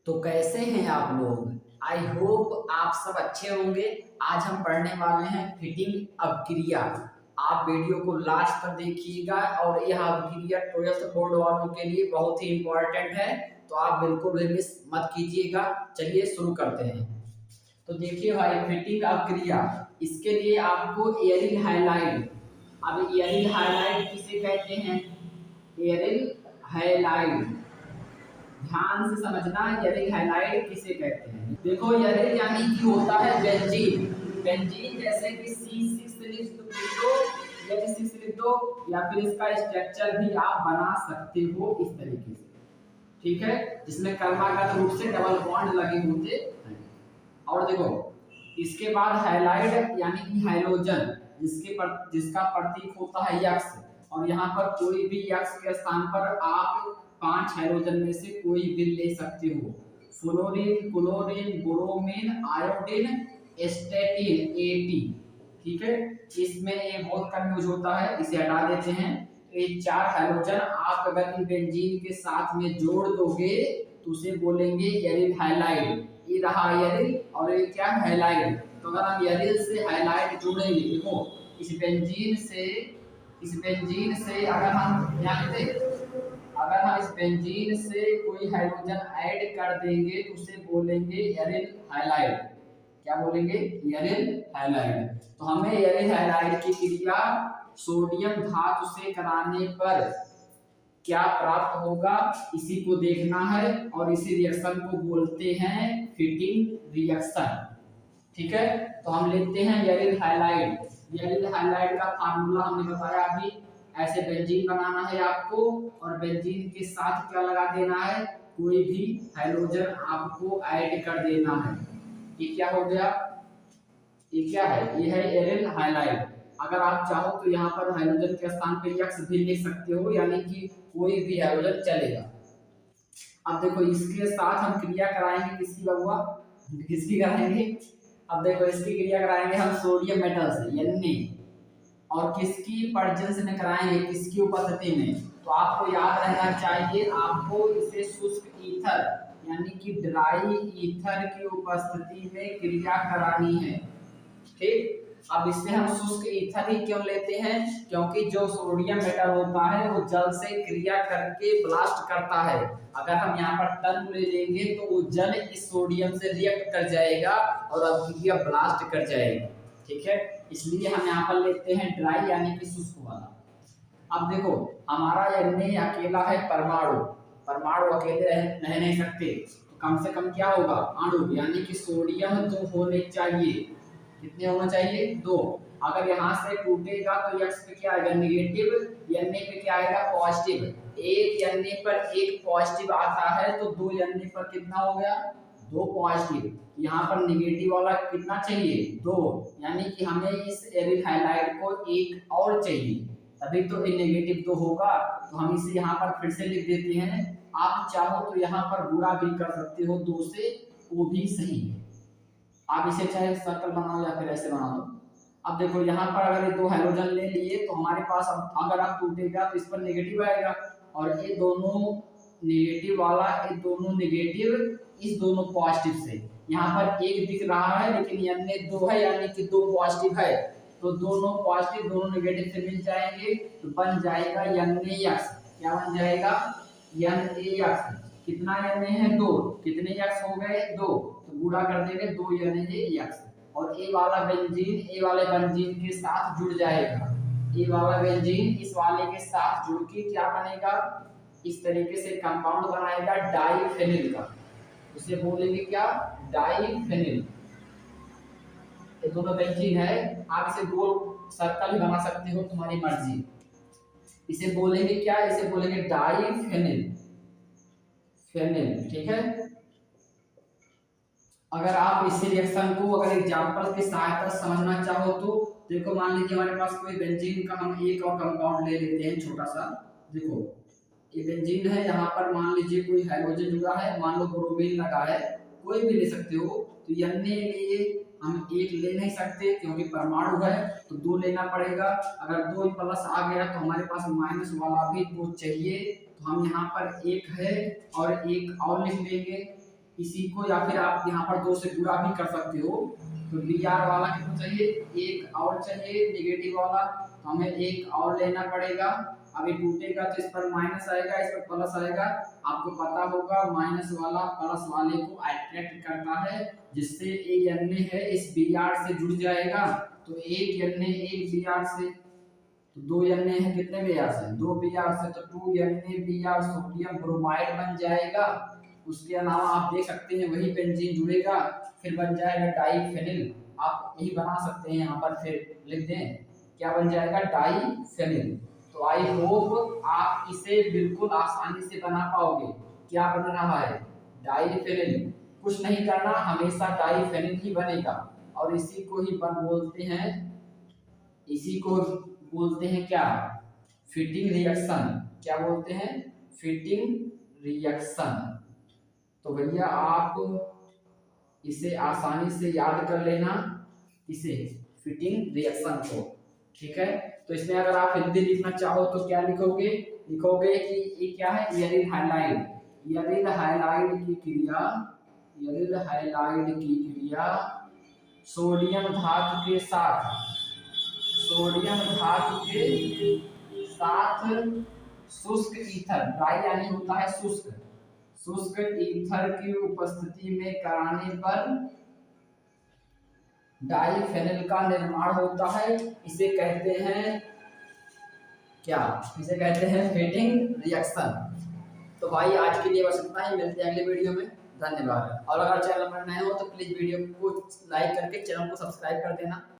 तो कैसे हैं आप लोग। आई होप आप सब अच्छे होंगे। आज हम पढ़ने वाले हैं फिटिंग अवक्रिया। आप वीडियो को लास्ट तक देखिएगा और यह अवक्रिया 12th बोर्ड वालों के लिए बहुत ही इम्पोर्टेंट है, तो आप बिल्कुल भी मिस मत कीजिएगा। चलिए शुरू करते हैं। तो देखिए भाई, फिटिंग अवक्रिया, इसके लिए आपको एयरिंग हाइलाइट। अब एयरिंग हाइलाइट किसे कहते हैं? एयरिंग हाइलाइट ध्यान से समझना, एयरिंग हाइलाइट किसे कहते हैं। देखो, एयरिंग यानी कि होता है बेंजीन। बेंजीन जैसे कि C6 लिख दो या C6 लिख दो, या फिर इसका स्ट्रक्चर भी आप बना सकते हो इस तरीके से, ठीक है, जिसमें क्रमागत रूप से डबल बॉन्ड लगे होते हैं। और देखो, इसके बाद हाइलाइट यानी कि हाइलोजन, जिसका प्रतीक होता है यक्स, और यहाँ पर कोई भी यक्स के स्थान पर आप 5 हाइड्रोजन में से कोई भी ले सकते हो। Fluorine, chlorine, bromine, iodine, एस्टेटिन, eighty, ठीक है। इसमें ये बहुत कम यूज होता है, इसे हटा देते हैं। ये 4 हाइड्रोजन आप अगर इन बेंजीन के साथ में जोड़ दोगे तो उसे बोलेंगे एरिल हाइलाइड। ये रहा एरिल और ये क्या हाइलाइड। तो अगर हम एरिल से हाइलाइड जोड़ेंगे, देखो इस बेंजीन से अगर हम यहाँ पे अगर हम इस बेंजीन से कोई हाइड्रोजन ऐड कर देंगे तो उसे बोलेंगे एरिल हाइलाइड। क्या बोलेंगे? Aryl halide. तो हमें एरिल हाइलाइड की क्रिया सोडियम धातु से कराने पर क्या प्राप्त होगा, इसी को देखना है, और इसी रिएक्शन को बोलते हैं फिटिंग रिएक्शन, ठीक है। तो हम लिखते हैं एरिल हाइलाइड। एरिल हाइलाइड का फार्मूला हमने बताया अभी। ऐसे बेंजीन बनाना है आपको, और बेंजीन के साथ क्या लगा देना है, कोई भी हाइड्रोजन आपको ऐड कर देना है। ये क्या हो गया? ये क्या है? ये है एरिल हाइलाइड। अगर आप चाहो तो यहाँ पर हाइड्रोजन के स्थान पर यक्स भी लिख सकते हो, यानी कि कोई भी हाइड्रोजन चलेगा। अब देखो, इसके साथ हम क्रिया कराएंगे किसकी बबुआ? किसकी कराएंगे? अब देखो, इसकी क्रिया कराएंगे हम सोडियम मेटल से Na, और किसकी प्रेजेंस में कराएंगे, किसकी उपस्थिति में? तो आपको याद रहना चाहिए, आपको इसे शुष्क ईथर यानी कि ड्राई ईथर की उपस्थिति में क्रिया करानी है, ठीक। अब इसमें हम शुष्क ईथर ही क्यों लेते हैं? क्योंकि जो सोडियम मेटल होता है वो जल से क्रिया करके ब्लास्ट करता है। अगर हम यहाँ पर टर्न ले लेंगे तो वो जल इस सोडियम से रिएक्ट कर जाएगा और अभिक्रिया ब्लास्ट कर जाएगी, ठीक है। इसलिए हम यहाँ पर लेते हैं ड्राई यानी कि शुष्क वाला। अब देखो, हमारा Na अकेला है परमाणु, परमाणु अकेले रह नहीं सकते, तो कम से कम क्या होगा, अणु, यानी कि सोडियम 2 होने चाहिए। कितने होना चाहिए? 2। अगर यहाँ से टूटेगा तो x पे क्या आएगा, नेगेटिव, Na पे क्या आएगा, पॉजिटिव। एक Na पर एक पॉजिटिव आता है तो 2 Na पर कितना हो गया, 2 पॉजिटिव। यहाँ पर नेगेटिव वाला कितना चाहिए, 2, यानी कि हमें इस एरिल हाइलाइड को एक और चाहिए, तभी तो ये नेगेटिव 2 होगा। तो हम इसे यहाँ पर फिर से लिख देते हैं। आप चाहो तो यहाँ पर गुणा भी कर सकते हो 2 से, वो भी सही है। आप इसे चाहे सर्कल बनाओ या फिर ऐसे बना दो। अब देखो, यहाँ पर अगर ये 2 हाइड्रोजन ले लिए तो हमारे पास अगर आप टूटेगा तो इस पर नेगेटिव आएगा, और ये दोनों नेगेटिव वाला, ये दोनों नेगेटिव, इस दोनों पॉजिटिव से। यहाँ पर एक दिख रहा है लेकिन Na 2 है, यानी कि 2 पॉजिटिव है, तो दोनों पॉजिटिव दोनों नेगेटिव से मिल जाएंगे तो बन जाएगा NaX। क्या बन जाएगा? NaX। कितना Na है? 2। कितने यक्स हो गए? 2। तो गुणा कर देंगे 2 NaX, और ए वाला बेंजीन ए वाले बेंजीन के साथ जुड़ जाएगा। ए वाला बेंजीन इस वाले के साथ जुड़ के क्या बनेगा, इस तरीके से कंपाउंड बनाएगा डाइफेनिल का। इसे बोलेंगे क्या, डाइफेनिल। ये दोनों बेंजीन है, आप इसे गोल सर्कल भी बना सकते हो, तुम्हारी मर्जी। इसे बोलेंगे क्या, इसे बोलेंगे डाइफेनिल, फेनिल, ठीक है। अगर आप इस रिएक्शन को अगर एग्जांपल की सहायता से समझना चाहो तो देखो, मान लीजिए हमारे पास कोई बेंजीन का हम एक और कंपाउंड ले लेते हैं छोटा सा। देखो, ये बेंजीन है, यहाँ पर मान लीजिए कोई हाइड्रोजन जुड़ा है, मान लो ब्रोमीन लगा है, कोई भी ले सकते हो। तो Na लिए हम एक ले नहीं सकते क्योंकि परमाणु है, तो 2 लेना पड़ेगा। अगर 2 प्लस आ गया तो हमारे पास माइनस वाला भी 2 चाहिए, तो हम यहाँ पर एक है और एक और लिख लेंगे। इसी को या फिर आप यहाँ पर 2 से गुणा भी कर सकते हो। तो Br वाला कितना चाहिए, एक और चाहिए नेगेटिव वाला, तो हमें एक और लेना पड़ेगा। अब ये टूटेगा तो इस पर माइनस आएगा, इस पर प्लस आएगा। आपको पता होगा माइनस वाला प्लस वाले को अट्रैक्ट करता है, जिससे एक Na है इस Br से जुड़ जाएगा। तो एक Na एक Br से, तो 2 Na है कितने Br से, 2 Br से, तो 2 Na Br सोडियम ब्रोमाइड बन जाएगा। उसके अलावा आप देख सकते हैं वही बेंजीन जुड़ेगा, फिर बन जाएगा डाइफेनिल। आप यही बना सकते हैं, यहाँ पर फिर लिख दें क्या बन जाएगा, डाइफेनिल। तो आई होप आप इसे बिल्कुल आसानी से बना पाओगे। क्या बन रहा है, डाइफेनिल। कुछ नहीं करना, हमेशा डाइफेनिल ही बनेगा। और इसी को ही बोलते हैं, इसी को बोलते हैं क्या, फिटिंग रिएक्शन। क्या बोलते हैं, फिटिंग रिएक्शन। तो भैया आप इसे आसानी से याद कर लेना, इसे फिटिंग रिएक्शन को, ठीक है। तो इसमें अगर आप हिंदी लिखना चाहो तो क्या लिखोगे, लिखोगे कि ये क्या है, एरिल हाइलाइड। एरिल हाइलाइड की क्रिया, एरिल हाइलाइड की क्रिया सोडियम धातु के साथ, सोडियम धातु के साथ शुष्क ईथर, ड्राई यानी होता है शुष्क, शुष्क ईथर की उपस्थिति में कराने पर डाइफेनिल का निर्माण होता है। इसे कहते हैं क्या, इसे कहते हैं फिटिंग रिएक्शन। तो भाई आज के लिए बस इतना ही, मिलते हैं अगले वीडियो में। धन्यवाद। और अगर चैनल पर नए हो तो प्लीज वीडियो को लाइक करके चैनल को सब्सक्राइब कर देना।